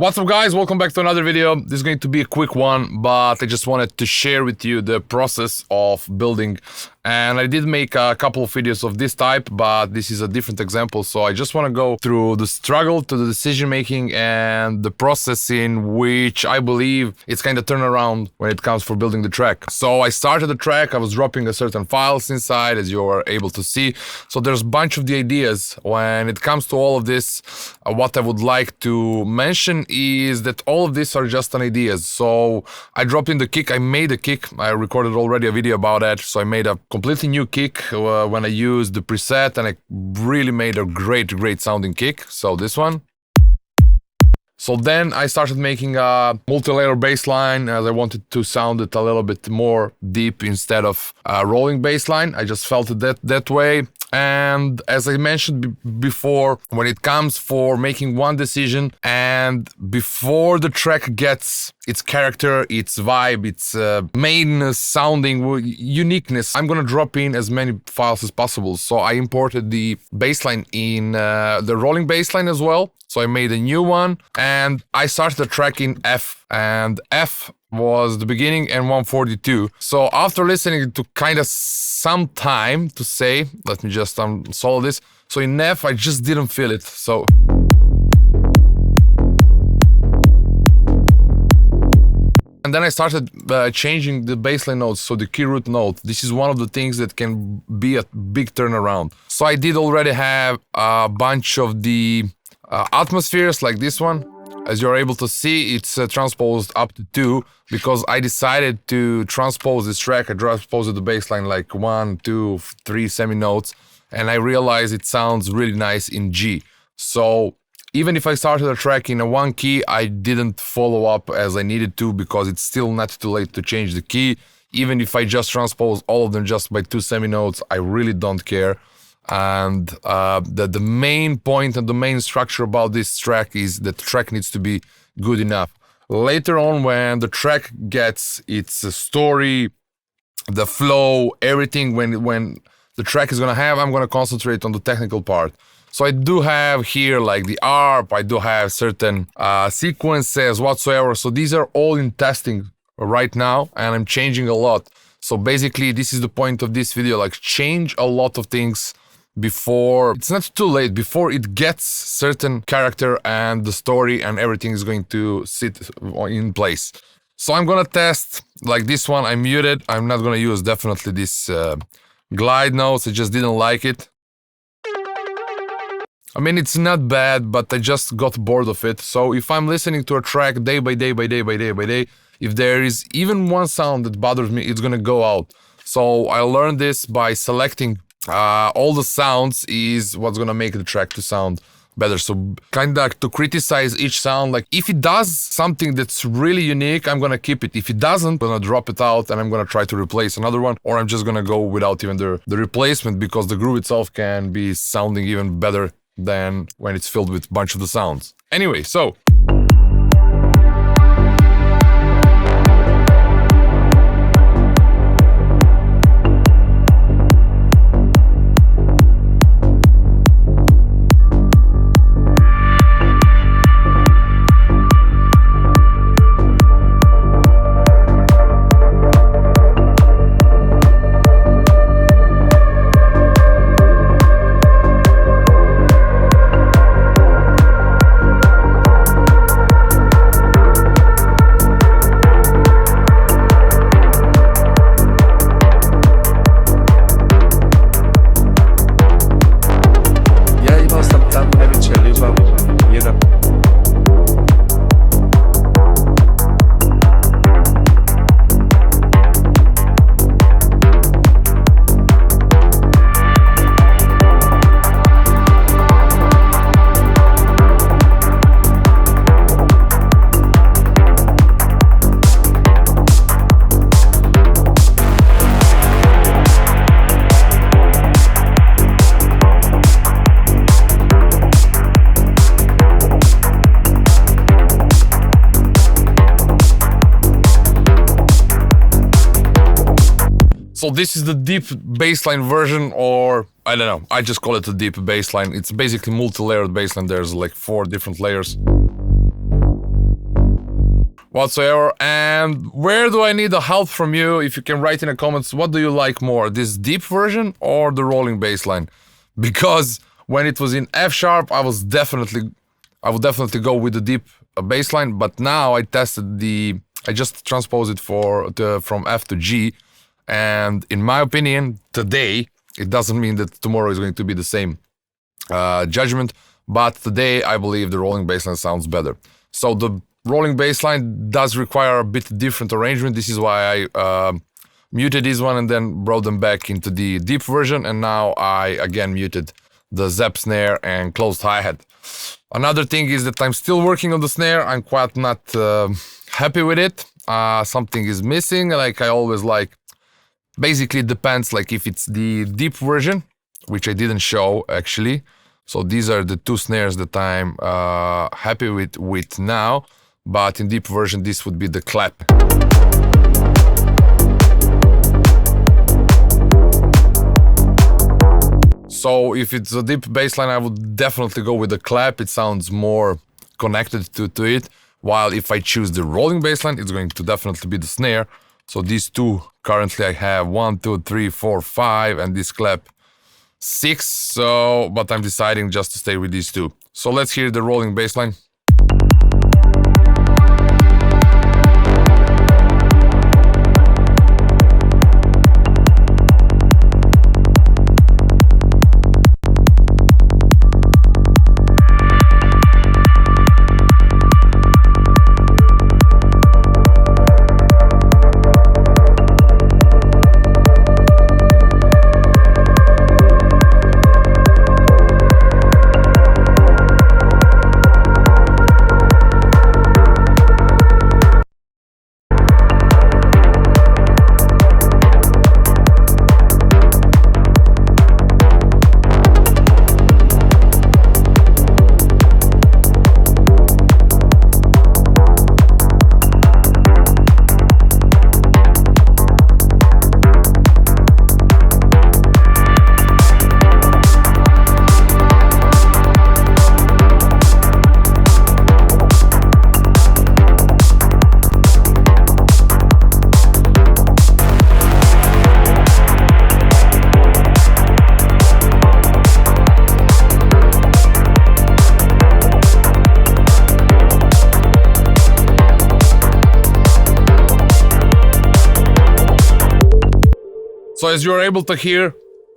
What's up guys, welcome back to another video. This is going to be a quick one, but I just wanted to share with you the process of building. And I did make a couple of videos of this type, but this is a different example. So I just want to go through the struggle to the decision making and the process in which I believe it's kind of turnaround when it comes for building the track. So I started the track, I was dropping a certain files inside, as you are able to see. So there's a bunch of the ideas. When it comes to all of this, what I would like to mention is that all of these are just an ideas. So I dropped in the kick, I made a kick, I recorded already a video about that. So I made a completely new kick when I used the preset, and I really made a great sounding kick. So this one. So then I started making a multi-layer bass line, as I wanted to sound it a little bit more deep instead of rolling bass line. I just felt it that way. And as I mentioned before, when it comes for making one decision and before the track gets its character, its vibe, its main sounding uniqueness, I'm gonna drop in as many files as possible. So I imported the bassline in the rolling bassline as well. So I made a new one and I started the track in F, and F was the beginning and 142. So after listening to kind of some time to say, let me just solve this. So in F, I just didn't feel it. So. And then I started changing the bassline notes, so the key root note. This is one of the things that can be a big turnaround. So I did already have a bunch of the atmospheres like this one. As you're able to see, it's transposed up to 2 because I decided to transpose this track. I transposed the bassline like 1, 2, 3 semi-notes, and I realized it sounds really nice in G. So even if I started a track in a 1 key, I didn't follow up as I needed to because it's still not too late to change the key. Even if I just transpose all of them just by 2 semi-notes, I really don't care. And the main point and the main structure about this track is that the track needs to be good enough. Later on, when the track gets its story, the flow, everything, when the track is gonna have, I'm gonna concentrate on the technical part. So I do have here like the ARP, I do have certain sequences whatsoever. So these are all in testing right now, and I'm changing a lot. So basically, this is the point of this video, like change a lot of things before it's not too late, before it gets certain character and the story and everything is going to sit in place. So I'm gonna test like this one. I muted. I'm not gonna use definitely this glide notes. I just didn't like it. I mean, it's not bad, but I just got bored of it. So if I'm listening to a track day by day, if there is even one sound that bothers me, it's gonna go out. So I learned this by selecting all the sounds is what's gonna make the track to sound better. So kind of to criticize each sound, like if it does something that's really unique, I'm gonna keep it. If it doesn't, I'm gonna drop it out and I'm gonna try to replace another one, or I'm just gonna go without even the replacement, because the groove itself can be sounding even better than when it's filled with a bunch of the sounds. Anyway, so So this is the deep bassline version, or I don't know, I just call it a deep bassline. It's basically multi-layered bassline. There's like 4 different layers. whatsoever. And where do I need the help from you? If you can write in the comments, what do you like more, this deep version or the rolling bass line? Because when it was in F sharp, I would definitely go with the deep bass line. But now I just transposed it from F to G, and in my opinion, today, it doesn't mean that tomorrow is going to be the same judgment, but today I believe the rolling bass line sounds better. So the rolling bass line does require a bit different arrangement. This is why I muted this one and then brought them back into the deep version, and now I again muted the Zap snare and closed hi-hat. Another thing is that I'm still working on the snare. I'm quite not happy with it. Something is missing. Like I always like, basically it depends, like if it's the deep version, which I didn't show actually. So these are the two snares that I'm happy with now, but in deep version this would be the clap. So if it's a deep bass line, I would definitely go with the clap. It sounds more connected to it. While if I choose the rolling bass line, it's going to definitely be the snare. So these two, currently I have 1, 2, 3, 4, 5, and this clap 6. So, but I'm deciding just to stay with these two. So let's hear the rolling bass line. So as you're able to hear,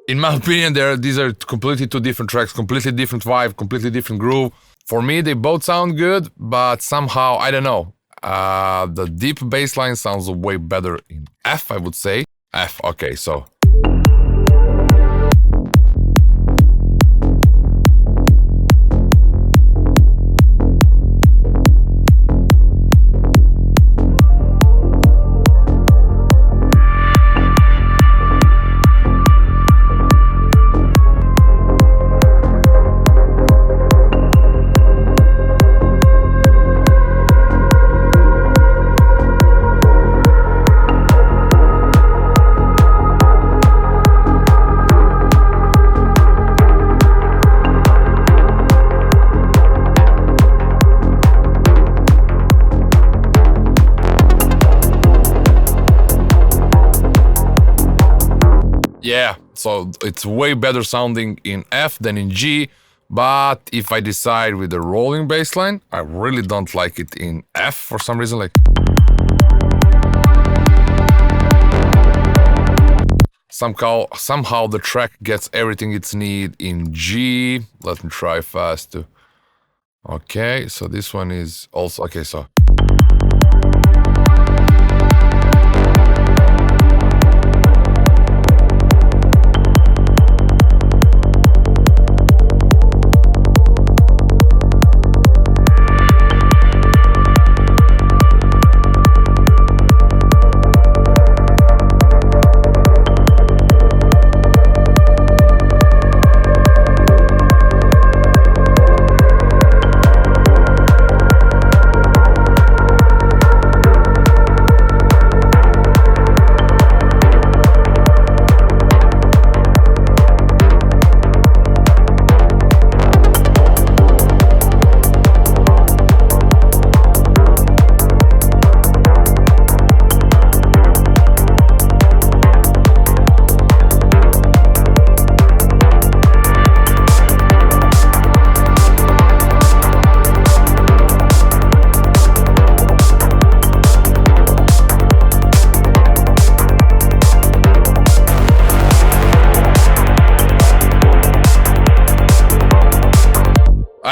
in my opinion, these are completely two different tracks, completely different vibe, completely different groove. For me, they both sound good, but somehow, I don't know. The deep bass line sounds way better in F, I would say. F, okay, so. Yeah, so it's way better sounding in F than in G, but if I decide with the rolling bass line, I really don't like it in F for some reason, like. Somehow the track gets everything it needs in G. Let me try fast to. Okay, so this one is also, okay, so.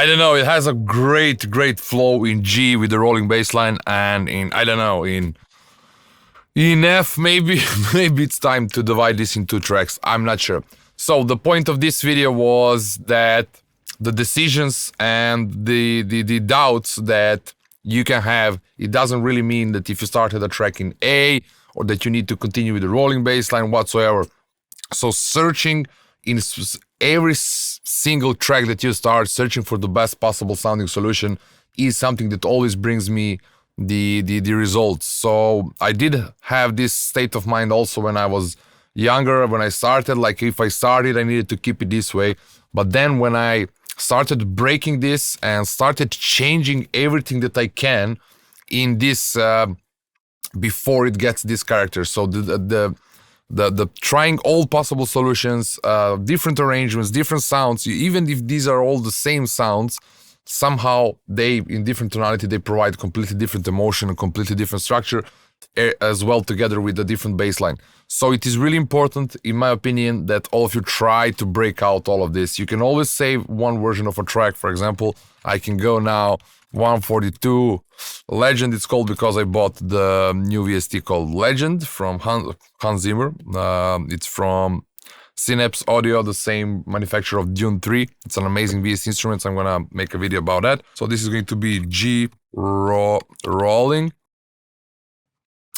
I don't know, it has a great flow in G with the rolling bass line, and in, I don't know, in F maybe. Maybe it's time to divide this in 2 tracks, I'm not sure. So the point of this video was that the decisions and the doubts that you can have, it doesn't really mean that if you started a track in A, or that you need to continue with the rolling bass line whatsoever. So searching in every single track that you start, searching for the best possible sounding solution is something that always brings me the results. So I did have this state of mind also when I was younger, when I started. Like, if I started, I needed to keep it this way. But then when I started breaking this and started changing everything that I can in this before it gets this character, so the trying all possible solutions, different arrangements, different sounds, even if these are all the same sounds, somehow they, in different tonality, they provide completely different emotion and completely different structure as well, together with a different bass line. So it is really important, in my opinion, that all of you try to break out all of this. You can always save one version of a track. For example, I can go now 142 Legend, it's called, because I bought the new VST called Legend from Hans Zimmer. It's from Synapse Audio, the same manufacturer of Dune 3. It's an amazing VST instrument, so I'm gonna make a video about that. So this is going to be G rolling.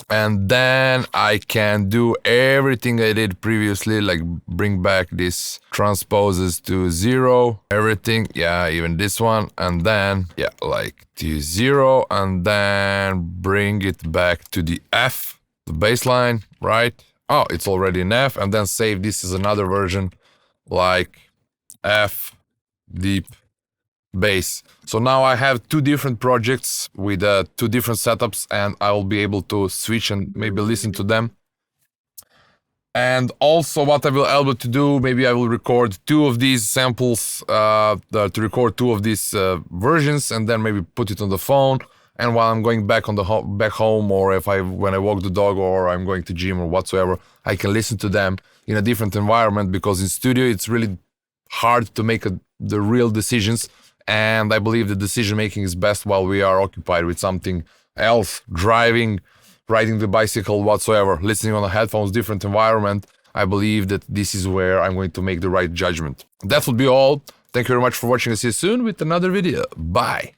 And then I can do everything I did previously, like bring back this transposes to 0, everything, yeah, even this one, and then, yeah, like to 0, and then bring it back to the F, the bass line, right? Oh, it's already in F, and then save this as another version, like F, deep, bass. So now I have 2 different projects with 2 different setups, and I will be able to switch and maybe listen to them. And also what I will be able to do, maybe I will record 2 of these samples, to record 2 of these versions, and then maybe put it on the phone. And while I'm going back on the back home, or when I walk the dog, or I'm going to gym or whatsoever, I can listen to them in a different environment, because in studio it's really hard to make the real decisions. And I believe the decision making is best while we are occupied with something else, driving, riding the bicycle, whatsoever, listening on the headphones, different environment. I believe that this is where I'm going to make the right judgment. That would be all. Thank you very much for watching. I'll see you soon with another video. Bye.